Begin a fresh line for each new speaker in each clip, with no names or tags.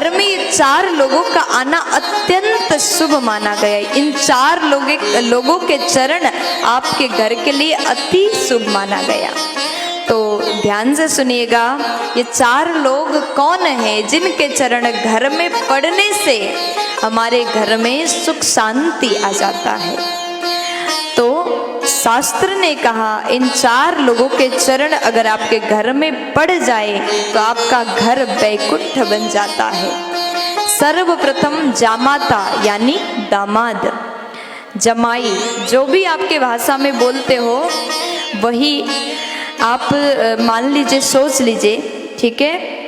घर में ये 4 लोगों का आना अत्यंत शुभ माना गया। इन 4 लोगों के चरण आपके घर के लिए अति शुभ माना गया। तो ध्यान से सुनिएगा, ये 4 लोग कौन हैं जिनके चरण घर में पड़ने से हमारे घर में सुख शांति आ जाता है। तो शास्त्र ने कहा इन 4 लोगों के चरण अगर आपके घर में पड़ जाए तो आपका घर वैकुंठ बन जाता है। सर्वप्रथम जामाता यानी दामाद, जमाई, जो भी आपके भाषा में बोलते हो वही आप मान लीजिए, सोच लीजिए, ठीक है।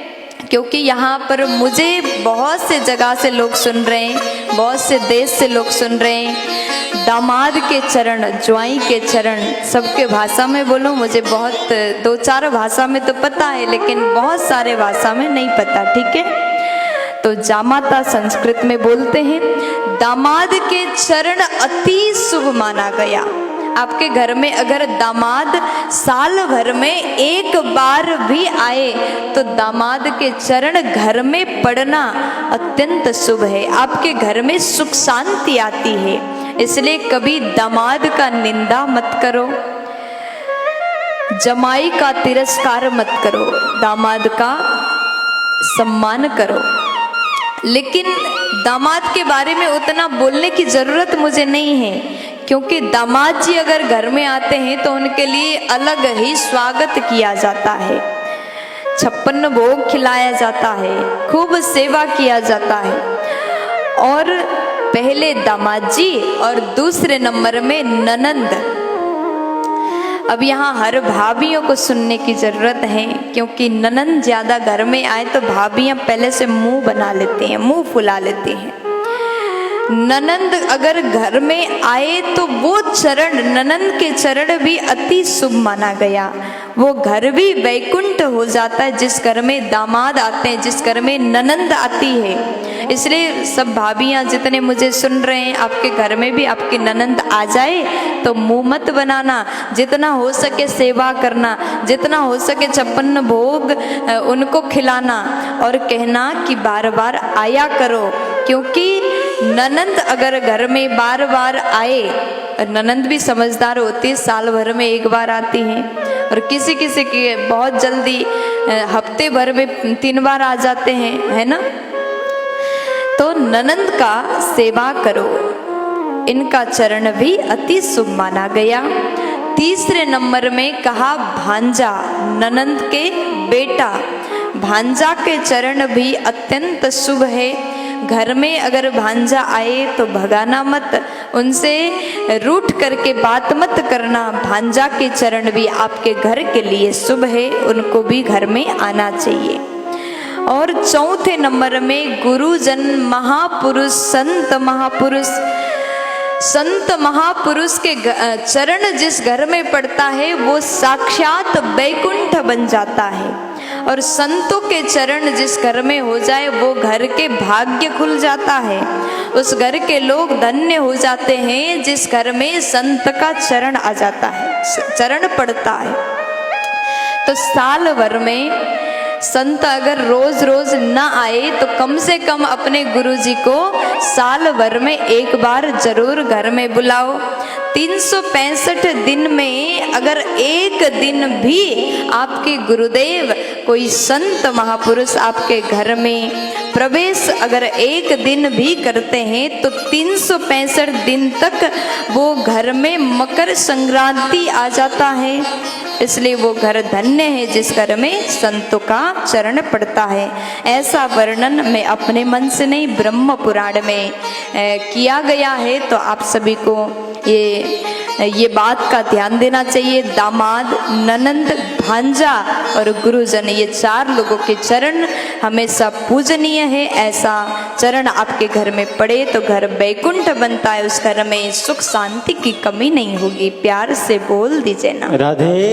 क्योंकि यहाँ पर मुझे बहुत से जगह से लोग सुन रहे हैं, बहुत से देश से लोग सुन रहे हैं। दामाद के चरण, ज्वाई के चरण, सबके भाषा में बोलो, मुझे बहुत 2-4 भाषा में तो पता है लेकिन बहुत सारे भाषा में नहीं पता, ठीक है। तो जामाता संस्कृत में बोलते हैं। दामाद के चरण अति शुभ माना गया। आपके घर में अगर दामाद साल भर में एक बार भी आए तो दामाद के चरण घर में पड़ना अत्यंत शुभ है। आपके घर में सुख शांति आती है। इसलिए कभी दामाद का निंदा मत करो, जमाई का तिरस्कार मत करो, दामाद का सम्मान करो। लेकिन दामाद के बारे में उतना बोलने की जरूरत मुझे नहीं है, क्योंकि दामाद जी अगर घर में आते हैं तो उनके लिए अलग ही स्वागत किया जाता है, 56 भोग खिलाया जाता है, खूब सेवा किया जाता है। और पहले दामाद जी और दूसरे नंबर में ननंद। अब यहाँ हर भाभियों को सुनने की जरूरत है, क्योंकि ननंद ज्यादा घर में आए तो भाभियां पहले से मुंह बना लेती हैं, मुंह फुला लेती हैं। ननंद अगर घर में आए तो वो चरण, ननंद के चरण भी अति शुभ माना गया। वो घर भी वैकुंठ हो जाता है जिस घर में दामाद आते हैं, जिस घर में ननंद आती है। इसलिए सब भाभियां जितने मुझे सुन रहे हैं, आपके घर में भी आपकी ननंद आ जाए तो मुंह मत बनाना, जितना हो सके सेवा करना, जितना हो सके 56 भोग उनको खिलाना और कहना कि बार बार आया करो। क्योंकि ननंद अगर घर में बार बार आए, ननंद भी समझदार होती है, साल भर में एक बार आती हैं, और किसी किसी की बहुत जल्दी हफ्ते भर में 3 बार आ जाते हैं, है ना। तो ननंद का सेवा करो, इनका चरण भी अति शुभ माना गया। तीसरे नंबर में कहा भांजा, ननंद के बेटा, भांजा के चरण भी अत्यंत शुभ है। घर में अगर भांजा आए तो भगाना मत, उनसे रूठ करके बात मत करना। भांजा के चरण भी आपके घर के लिए शुभ है, उनको भी घर में आना चाहिए। और चौथे नंबर में गुरुजन, महापुरुष, संत महापुरुष। संत महापुरुष के चरण जिस घर में पड़ता है वो साक्षात वैकुंठ बन जाता है। और संतों के चरण जिस घर में हो जाए वो घर के भाग्य खुल जाता है, उस घर के लोग धन्य हो जाते हैं जिस घर में संत का चरण आ जाता है, चरण पड़ता है। तो साल भर में संत अगर रोज रोज ना आए तो कम से कम अपने गुरुजी को साल भर में एक बार जरूर घर में बुलाओ। 365 दिन में अगर एक दिन भी आपके गुरुदेव, कोई संत महापुरुष आपके घर में प्रवेश अगर एक दिन भी करते हैं तो 365 दिन तक वो घर में मकर संक्रांति आ जाता है। इसलिए वो घर धन्य है जिस घर में संतों का चरण पड़ता है। ऐसा वर्णन मैं अपने मन से नहीं, ब्रह्म पुराण में किया गया है। तो आप सभी को ये बात का ध्यान देना चाहिए। दामाद, ननंद, भांजा और गुरुजन, ये 4 लोगों के चरण हमेशा पूजनीय है। ऐसा चरण आपके घर में पड़े तो घर वैकुंठ बनता है, उस घर में सुख शांति की कमी नहीं होगी। प्यार से बोल दीजिए ना, राधे।